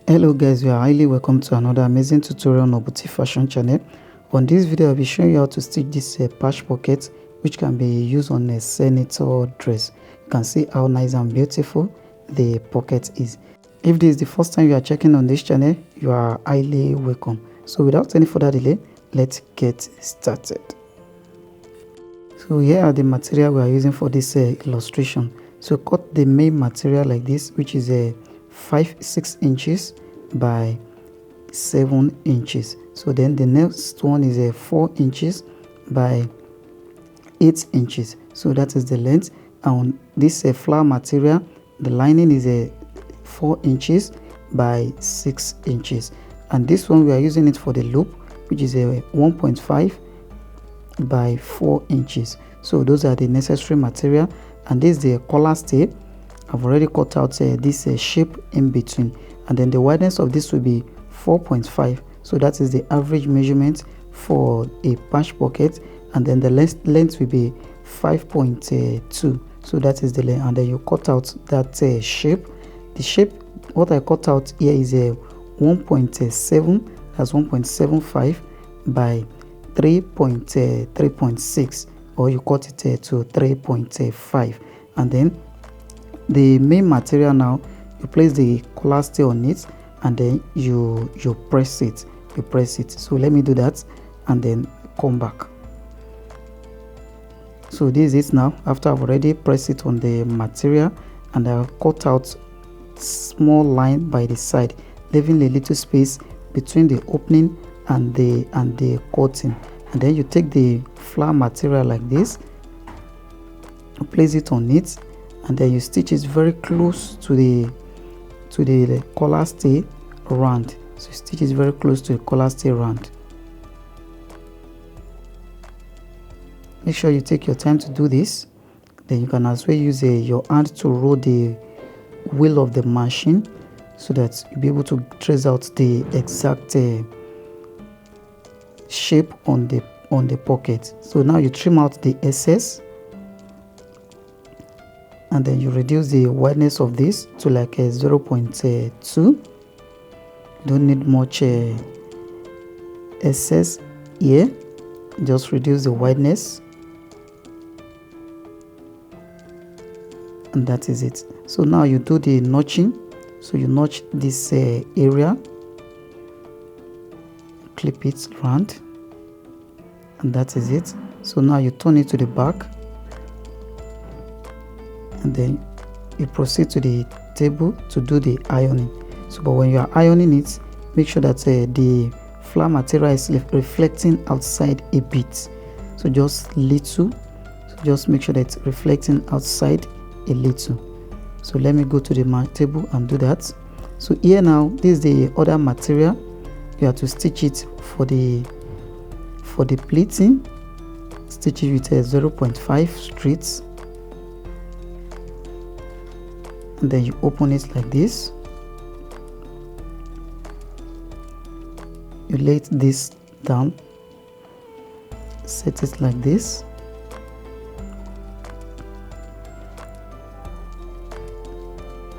Hello guys, you are highly welcome to another amazing tutorial on boutique fashion channel. On this video I'll be showing you how to stitch this patch pocket, which can be used on a senator dress. You can see how nice and beautiful the pocket is. If this is the first time you are checking on this channel, you are highly welcome. So without any further delay, let's get started. So here are the material we are using for this illustration. So cut the main material like this, which is a 6 inches by 7 inches. So then the next one is a 4 inches by 8 inches. So that is the length. And this flower material, the lining is a 4 inches by 6 inches. And this one we are using it for the loop, which is a 1.5 by 4 inches. So those are the necessary material. And this is the collar stay. I've already cut out this shape in between, and then the wideness of this will be 4.5. So that is the average measurement for a patch pocket, and then the length will be 5.2. So that is the length, and then you cut out that shape. The shape what I cut out here is a 1.7, that's 1.75 by 3.6, or you cut it to 3.5, and then the main material, now you place the collar stay on it, and then you press it. So let me do that and then come back. So this is it now after I've already pressed it on the material, and I've cut out small line by the side, leaving a little space between the opening and the cutting. And then you take the flower material like this, you place it on it, and then you stitch it very close to the collar stay round. So stitch it very close to the collar stay round. Make sure you take your time to do this. Then you can as well use your hand to roll the wheel of the machine, so that you'll be able to trace out the exact shape on the pocket. So now you trim out the excess, and then you reduce the wideness of this to like a 0.2. Don't need much excess here, just reduce the wideness, and that is it. So now you do the notching. So you notch this area, clip it round, and that is it. So now you turn it to the back, and then you proceed to the table to do the ironing. So but when you are ironing it, make sure that the flower material is reflecting outside a bit, so just little. So just make sure that it's reflecting outside a little. So let me go to the table and do that. So here now, this is the other material. You have to stitch it for the pleating. Stitch it with a 0.5 straight, and then you open it like this. You lay this down, set it like this.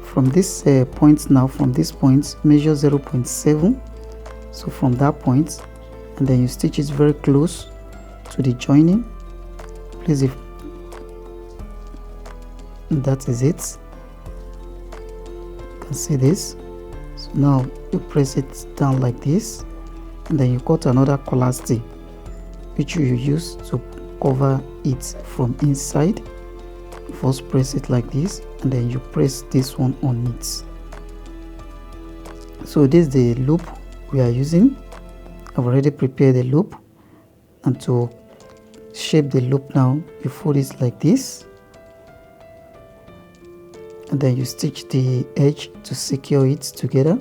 From this point now, from this point, measure 0.7. So from that point, and then you stitch it very close to the joining. Place it, and that is it. You can see this. So now you press it down like this, and then you cut another collar stay, which you use to cover it from inside. First press it like this, and then you press this one on it. So this is the loop we are using. I've already prepared the loop, and to shape the loop now, you fold it like this, and then you stitch the edge to secure it together.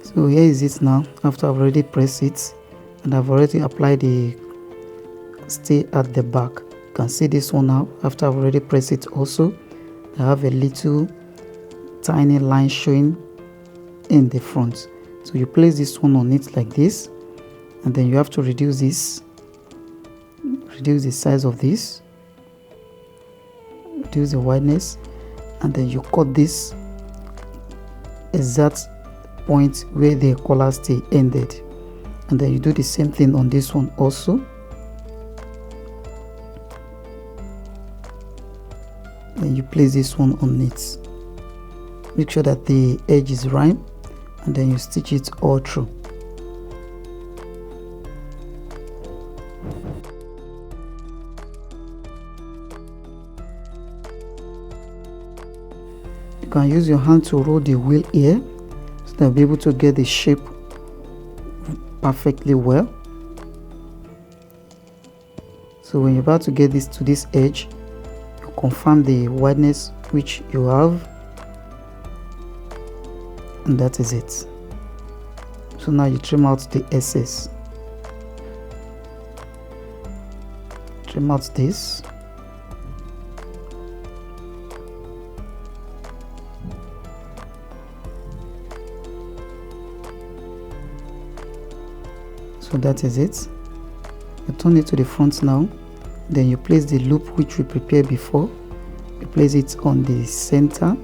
So here is it now after I've already pressed it, and I've already applied the stay at the back. You can see this one now after I've already pressed it also. I have a little tiny line showing in the front. So you place this one on it like this, and then you have to reduce this reduce the size of this, reduce the wideness, and then you cut this exact point where the collar stay ended, and then you do the same thing on this one also. Then you place this one on it. Make sure that the edge is right, and then you stitch it all through. You can use your hand to roll the wheel here so that you'll be able to get the shape perfectly well. So when you're about to get this to this edge, you confirm the wideness which you have, and that is it. So now you trim out the excess. Trim out this. So that is it. You turn it to the front now. Then you place the loop which we prepared before. You place it on the center.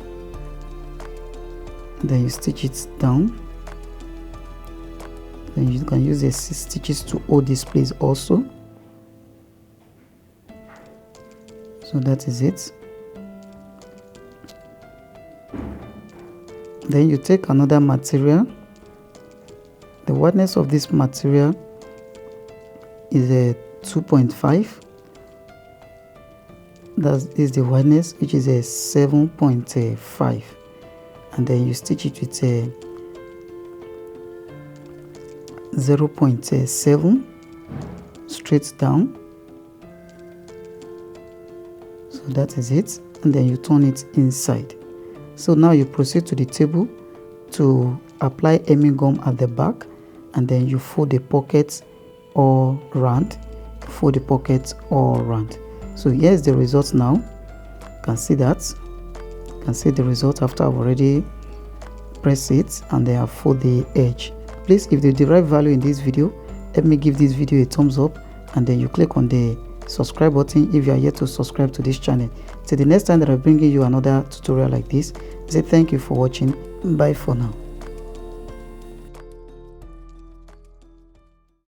Then you stitch it down. Then you can use the stitches to hold this place also. So that is it. Then you take another material. The wideness of this material is a 2.5. That is the wideness, which is a 7.5, and then you stitch it with a 0.7 straight down. So that is it, and then you turn it inside. So now you proceed to the table to apply hemming gum at the back, and then you fold the pockets all round. Fold the pockets all round. So here's the result now. You can see that. You can see the result after I've already pressed it and then I fold the edge. Please, if you derive value in this video, help me give this video a thumbs up, and then you click on the subscribe button if you are yet to subscribe to this channel. Till the next time that I'm bringing you another tutorial like this, I say thank you for watching. Bye for now.